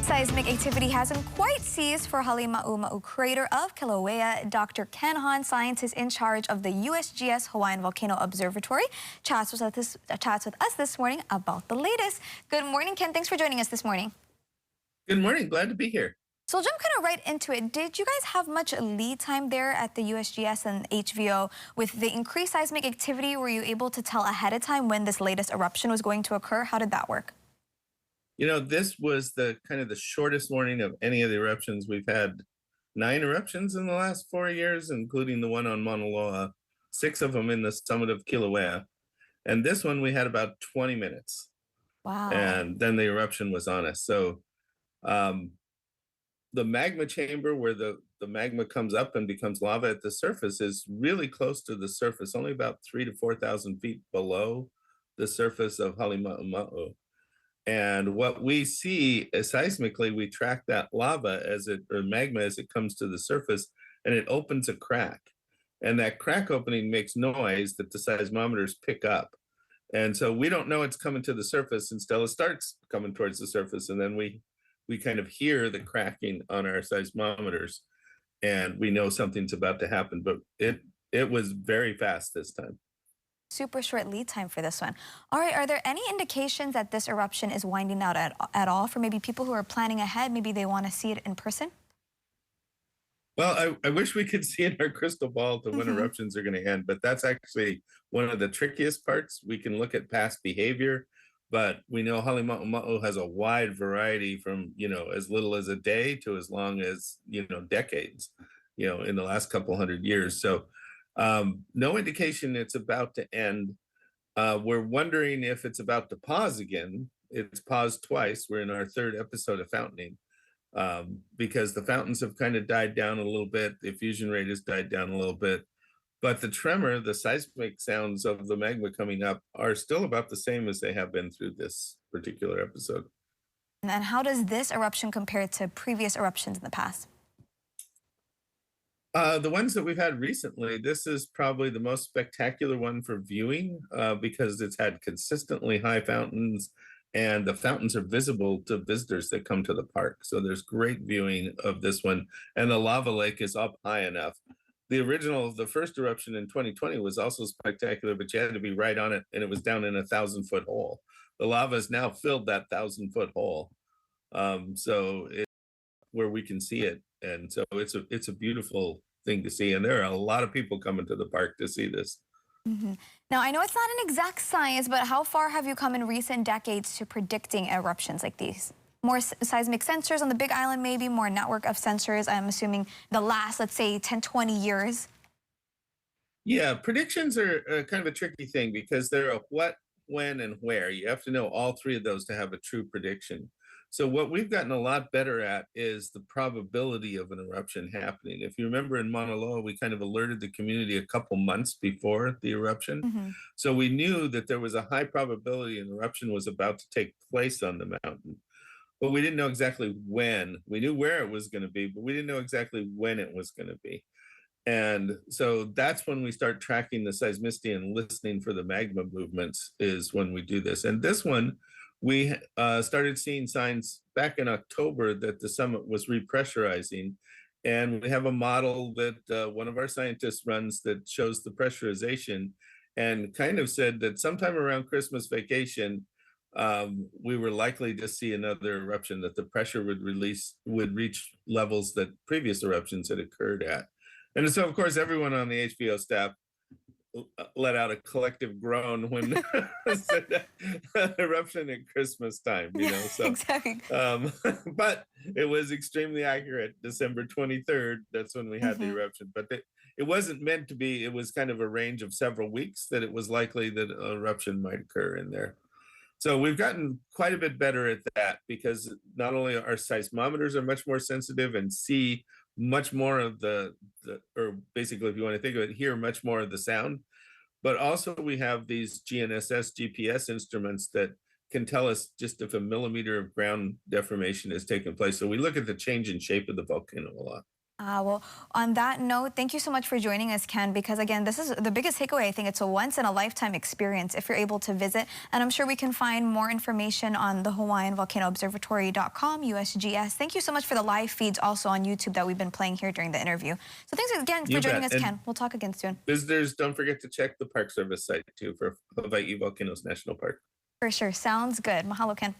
Seismic activity hasn't quite ceased for Halemaumau crater of Kilauea. Dr. Ken Hahn, scientist in charge of the USGS Hawaiian Volcano Observatory, chats with us this morning about the latest. Good morning, Ken. Thanks for joining us this morning. Good morning. Glad to be here. So we'll jump kind of right into it. Did you guys have much lead time there at the USGS and HVO with the increased seismic activity? Were you able to tell ahead of time when this latest eruption was going to occur? How did that work? You know, this was the kind of the shortest warning of any of the eruptions. We've had 9 eruptions in the last 4 years, including the one on Mauna Loa, 6 of them in the summit of Kilauea. And this one we had about 20 minutes. Wow. And then the eruption was on us. So the magma chamber where the magma comes up and becomes lava at the surface is really close to the surface, only about 3,000 to 4,000 feet below the surface of Halemaumau. And what we see is seismically, we track that lava or magma as it comes to the surface, and it opens a crack. And that crack opening makes noise that the seismometers pick up. And so we don't know it's coming to the surface until it starts coming towards the surface. And then we kind of hear the cracking on our seismometers, and we know something's about to happen. But it was very fast this time. Super short lead time for this one. All right, are there any indications that this eruption is winding out at all for maybe people who are planning ahead? Maybe they want to see it in person? Well, I wish we could see in our crystal ball to when eruptions are going to end, but that's actually one of the trickiest parts. We can look at past behavior, but we know Halemaumau has a wide variety from, as little as a day to as long as, decades, in the last couple hundred years. So no indication it's about to end. We're wondering if it's about to pause again. It's paused twice. We're in our 3rd episode of fountaining because the fountains have kind of died down a little bit. The effusion rate has died down a little bit. But the tremor, the seismic sounds of the magma coming up are still about the same as they have been through this particular episode. And how does this eruption compare to previous eruptions in the past? The ones that we've had recently, this is probably the most spectacular one for viewing because it's had consistently high fountains, and the fountains are visible to visitors that come to the park. So there's great viewing of this one, and the lava lake is up high enough. The first eruption in 2020 was also spectacular, but you had to be right on it, and it was down in a 1,000-foot hole. The lava has now filled that 1,000-foot hole, so it's where we can see it. And so it's a beautiful thing to see. And there are a lot of people coming to the park to see this. Now, I know it's not an exact science, but how far have you come in recent decades to predicting eruptions like these? More seismic sensors on the Big Island, maybe more network of sensors, I'm assuming the last, let's say, 10, 20 years? Yeah, predictions are kind of a tricky thing because they're a what, when, and where. You have to know all 3 of those to have a true prediction. So what we've gotten a lot better at is the probability of an eruption happening. If you remember in Mauna Loa, we kind of alerted the community a couple months before the eruption. So we knew that there was a high probability an eruption was about to take place on the mountain. But we didn't know exactly when. We knew where it was going to be, but we didn't know exactly when it was going to be. And so that's when we start tracking the seismicity and listening for the magma movements is when we do this. And this one, we started seeing signs back in October that the summit was repressurizing. And we have a model that one of our scientists runs that shows the pressurization and kind of said that sometime around Christmas vacation, we were likely to see another eruption, that the pressure would reach levels that previous eruptions had occurred at. And so, of course, everyone on the HVO staff let out a collective groan when said eruption at Christmas time, So, exactly. but it was extremely accurate. December 23rd, that's when we had the eruption. But it wasn't meant to be. It was kind of a range of several weeks that it was likely that an eruption might occur in there. So we've gotten quite a bit better at that because not only our seismometers are much more sensitive and see much more of or basically, if you want to think of it, hear much more of the sound, but also we have these GNSS GPS instruments that can tell us just if a millimeter of ground deformation has taken place. So we look at the change in shape of the volcano a lot. Well, on that note, thank you so much for joining us, Ken, because again, this is the biggest takeaway. I think it's a once in a lifetime experience if you're able to visit. And I'm sure we can find more information on the Hawaiian Volcano Observatory.com, USGS. Thank you so much for the live feeds also on YouTube that we've been playing here during the interview. So thanks again for You joining bet. us, And Ken. We'll talk again soon. visitors, don't forget to check the Park Service site too for Hawaii Volcanoes National Park. For sure. Sounds good. Mahalo, Ken.